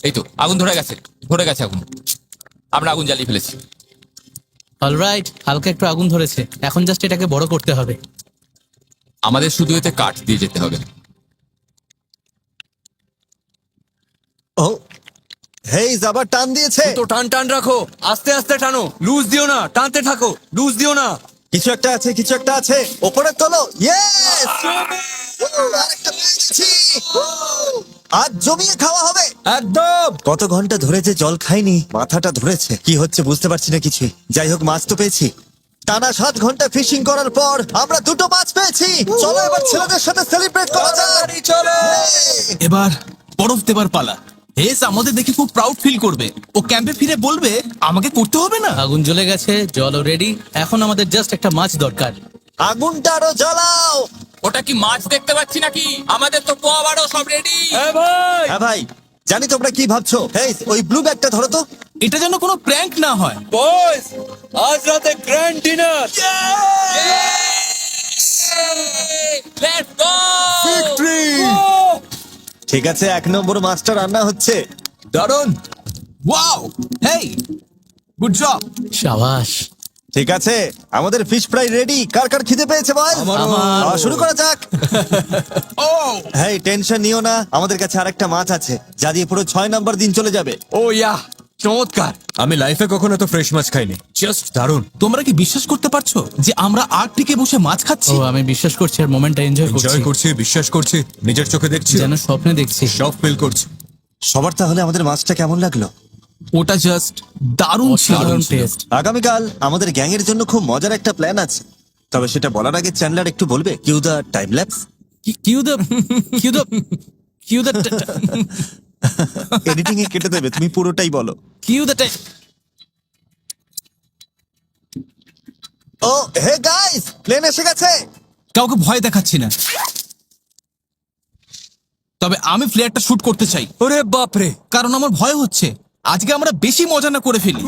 এই তো আগুন ধরে গেছে আগুন। আমরা আগুন জ্বালিয়ে ফেলেছি। অলরাইট, হালকা একটু আগুন ধরেছে, এখন জাস্ট এটাকে বড় করতে হবে। আমাদের শুধু এতে কাঠ দিয়ে যেতে হবে। ও হেই, আবার টান দিয়েছে। তো টান টান রাখো, আস্তে আস্তে টানো, লুজ দিও না, টানতে থাকো, লুজ দিও না। কিছু একটা আছে, ওপরে তোলো। ইয়েস, আরেকটা পেয়ে গেছি। আজ জমিয়ে খাওয়া হবে একদম। কত ঘন্টা ধরে যে জল খাইনি, মাথাটা ধরেছে। কি হচ্ছে বুঝতে পারছি না কিছু। যাই হোক, মাছ তো পেয়েছি। টানা 7 ঘন্টা ফিশিং করার পর আমরা 2টো মাছ পেয়েছি। চলো এবার ছেলেদের সাথে সেলিব্রেট করা যাক। চলো। এবার বরফ দেবার পালা। হেস আমাদের দেখে খুব প্রাউড ফিল করবে। ও ক্যাম্পে ফিরে বলবে আমাকে করতে হবে না। আগুন জ্বলে গেছে, জলও রেডি, এখন আমাদের জাস্ট একটা মাছ দরকার। আগুনটা আরো জ্বালাও। ওটা কি মাছ দেখতে পাচ্ছি নাকি? আমাদের তো পোয়া বাড়ো সব রেডি। হ্যাঁ ভাই, জানি তোমরা কি ভাবছো। হেই, ওই ব্লু ব্যাগটা ধরো তো। এটা যেন কোনো প্র্যাঙ্ক না হয়। বয়েজ, আজ রাতে গ্র্যান্ড ডিনার। Let's go! ঠিক আছে, 1 নম্বর মাছটা রান্না হচ্ছে। দারুন। ওয়াও, হেই, গুড জব। সাবাস। ঠিক আছে, আমাদের ফিশ ফ্রাই রেডি। কার কার খিদে পেয়েছে বল? আমার। শুরু করা যাক। ও হেই, টেনশন নিও না, আমাদের কাছে আরেকটা মাছ আছে যা দিয়ে পুরো 6 নম্বর দিন চলে যাবে। ও ইয়া, চমৎকার। আমি লাইফে কখনো তো ফ্রেশ মাছ খাইনি, জাস্ট দারুণ। তোমরা কি বিশ্বাস করতে পারছো যে আমরা আর্কটিকে বসে মাছ খাচ্ছি? ও, আমি বিশ্বাস করছি আর মোমেন্টটা এনজয় করছি, এনজয় করছি, বিশ্বাস করছি, নিজের চোখে দেখছি, যেন স্বপ্নে দেখছি। সব ফিল করছি। সবার তাহলে আমাদের মাছটা কেমন লাগলো? ওটা জাস্ট দারুণ ছিল। অসাধারণ টেস্ট। আগামীকাল আমাদের গ্যাং এর জন্য খুব মজার একটা প্ল্যান আছে, তবে সেটা বলার আগে চ্যান্ডলার একটু বলবে cue the time lapse. Cue the editing এ কেটে দেবে, তুমি পুরোটাই বলো। ও হে গাইস, প্লেন এসে গেছে। কাউকে ভয় দেখাচ্ছি না, তবে আমি ফ্লেয়ারটা শুট করতে চাই, ওরে বাপরে। কারণ আমার ভয় হচ্ছে আজকে আমরা বেশি মজা না করে ফেলি।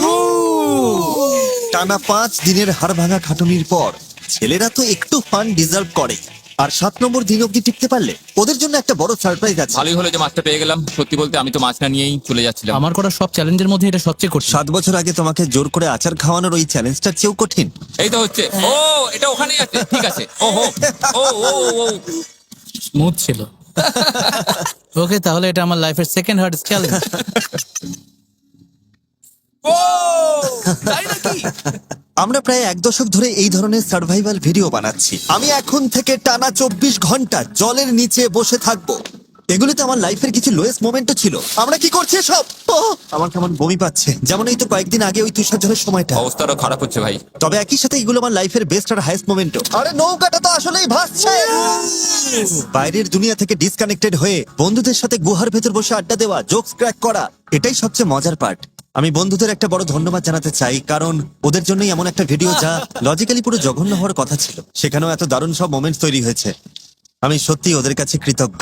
টানা 5 দিনের হাড় ভাঙা খাটুনির পর ছেলেরা তো একটু ফান ডিজার্ভ করে। আর 7 নম্বর দিন অব্দি টিকতে পারলে ওদের জন্য একটা বড় সারপ্রাইজ আছে। ভালোই হলো যে মাছটা পেয়ে গেলাম। সত্যি বলতে আমি তো মাছ না নিয়েই চলে যাচ্ছিলাম। আমার করা সব চ্যালেঞ্জের মধ্যে এটা সবচেয়ে কঠিন। 7 বছর আগে তোমাকে জোর করে আচার খাওয়ানোর ওই চ্যালেঞ্জটার চেয়েও কঠিন। এই তো হচ্ছে। ও এটা ওখানেই আছে, ঠিক আছে। ওহো ও ও ও স্মুথ ছিল। ওকে, তাহলে এটা আমার লাইফের সেকেন্ড হার্ডেস্ট চ্যালেঞ্জ। আমরা প্রায় 1 দশক ধরে এই ধরনের সার্ভাইভাল ভিডিও বানাচ্ছি। আমি এখন থেকে টানা 24 ঘন্টা জলের নিচে বসে থাকবো। এগুলোতে আমার লাইফের কিছু লোয়েস্ট মোমেন্টও ছিল। আমরা কি করছি সব? আমার কেমন বমি পাচ্ছে, যেমন এই তো কয়েকদিন আগে ওই তুষার ঝড়ের সময়টা। অবস্থা আরো খারাপ হচ্ছে ভাই। তবে একই সাথে এগুলো আমার লাইফের বেস্ট আর হাইস্ট মোমেন্টও। আরে নৌকাটা তো আসলেই ভাসছে। বাইরের দুনিয়া থেকে ডিসকানেক্টেড হয়ে বন্ধুদের সাথে গুহার ভেতর বসে আড্ডা দেওয়া, জোকস ক্র্যাক করা, এটাই সবচেয়ে মজার পার্ট। আমি বন্ধুদের একটা বড় ধন্যবাদ জানাতে চাই, কারণ ওদের জন্যই এমন একটা ভিডিও যা লজিক্যালি পুরো জঘন্য হওয়ার কথা ছিল, সেখানেও এত দারুণ সব মোমেন্টস তৈরি হয়েছে। আমি সত্যি ওদের কাছে কৃতজ্ঞ।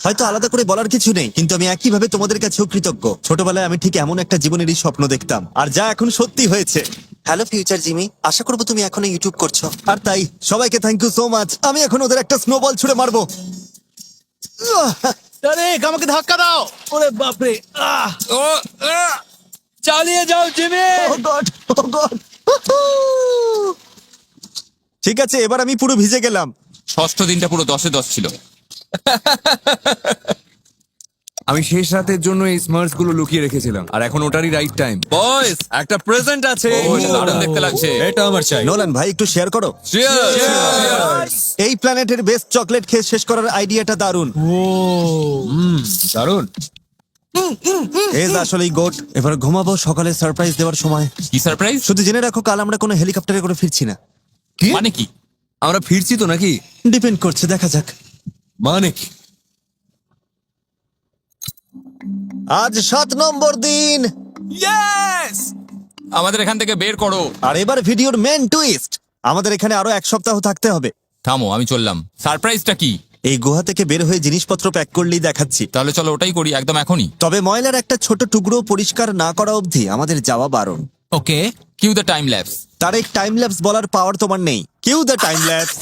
হয়তো আলাদা করে বলার কিছু নেই, কিন্তু আমি একইভাবে তোমাদের কাছেও কৃতজ্ঞ। ছোটবেলায় আমি ঠিক এমন একটা জীবনেরই স্বপ্ন দেখতাম, আর যা এখন সত্যি হয়েছে। হ্যালো ফিউচার জিমি, আশা করবো তুমি এখন ইউটিউব করছো। আর তাই সবাইকে থ্যাংক ইউ সো মাচ। আমি এখন ওদের একটা স্নোবল ছুড়ে মারবো। আরে আমাকে ধাক্কা দাও। ওরে বাপরে। চালিয়ে যাও Jimmy. Oh God, oh God. ঠিক আছে, এবার আমি পুরো ভিজে গেলাম। ষষ্ঠ দিনটা পুরো 10-এ 10 ছিল। আমি শেষ রাতের জন্য এই স্মার্টস গুলো লুকিয়ে রেখেছিলাম, আর এখন ওটারই রাইট টাইম। বয়েস, একটা প্রেজেন্ট আছে। ও এটা দারুণ দেখতে লাগছে। এটা আমার চাই। নোলান ভাই, একটু শেয়ার করো। এই প্ল্যানেটের বেস্ট চকলেট খেয়ে শেষ করার আইডিয়াটা দারুণ। দারুন। এজ আসলেই গোট। এবার ঘুমাবো, সকালে সারপ্রাইজ দেওয়ার সময়। কি সারপ্রাইজ? শুধু জেনে রাখো, কাল আমরা কোনো হেলিকপ্টারে করে ফিরছি না। মানে কি? আমরা ফিরছি তো নাকি? ডিপেন্ড করছে, দেখা যাক। মানে কি? আজ 7 নম্বর দিন, আমাদের এখান থেকে বের করো। আর এবার ভিডিওর মেন টুইস্ট। আমাদের এখানে আরো 1 সপ্তাহ থাকতে হবে। থামো, আমি চললাম। সারপ্রাইজটা কি? এই গুহা থেকে বের হয়ে জিনিসপত্র প্যাক করলেই দেখাচ্ছি। তাহলে চলো ওটাই করি, একদম এখনই। তবে ময়লার একটা ছোট টুকরো পরিষ্কার না করা অবধি আমাদের যাওয়া বারণ। Okay, cue the time lapse. তার এক টাইম ল্যাপস বলার পাওয়ার তোমার নেই। Cue the time lapse.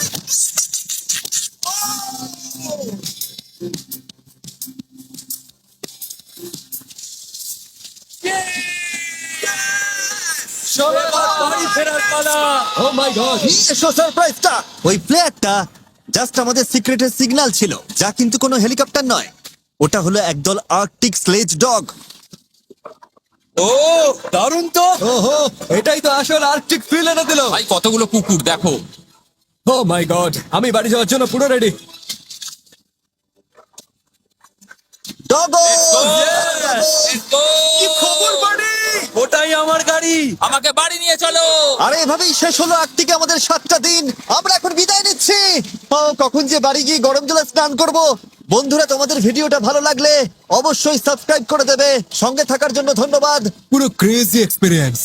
Oh my god. এসো সারপ্রাইজটা। ওই প্লেয়ারটা জাস্ট আমাদের সিক্রেটের সিগন্যাল ছিল, যা কিন্তু কোনো হেলিকপ্টার নয়। ওটা হলো একদল আর্কটিক স্লেজ ডগ। ও দারুন তো। ওহো, এটাই তো আসল আর্কটিক ফিল এনে দিল। ভাই কতগুলো কুকুর দেখো। ও মাই গড, আমি বাড়ি যাওয়ার জন্য পুরো রেডি। ডগো! কি খবর বাড়ি? ওটাই আমার গাড়ি। আমাকে বাড়ি নিয়ে চলো। আর এভাবেই শেষ হলো আর্কটিকে আমাদের 7টা দিন। আমরা এখন বিদায় নিচ্ছি। ও, কখন যে বাড়ি গিয়ে গরম জলে স্নান করব। বন্ধুরা, তোমাদের ভিডিওটা ভালো লাগলে অবশ্যই সাবস্ক্রাইব করে দেবে। সঙ্গে থাকার জন্য ধন্যবাদ। পুরো ক্রেজি এক্সপিরিয়েন্স।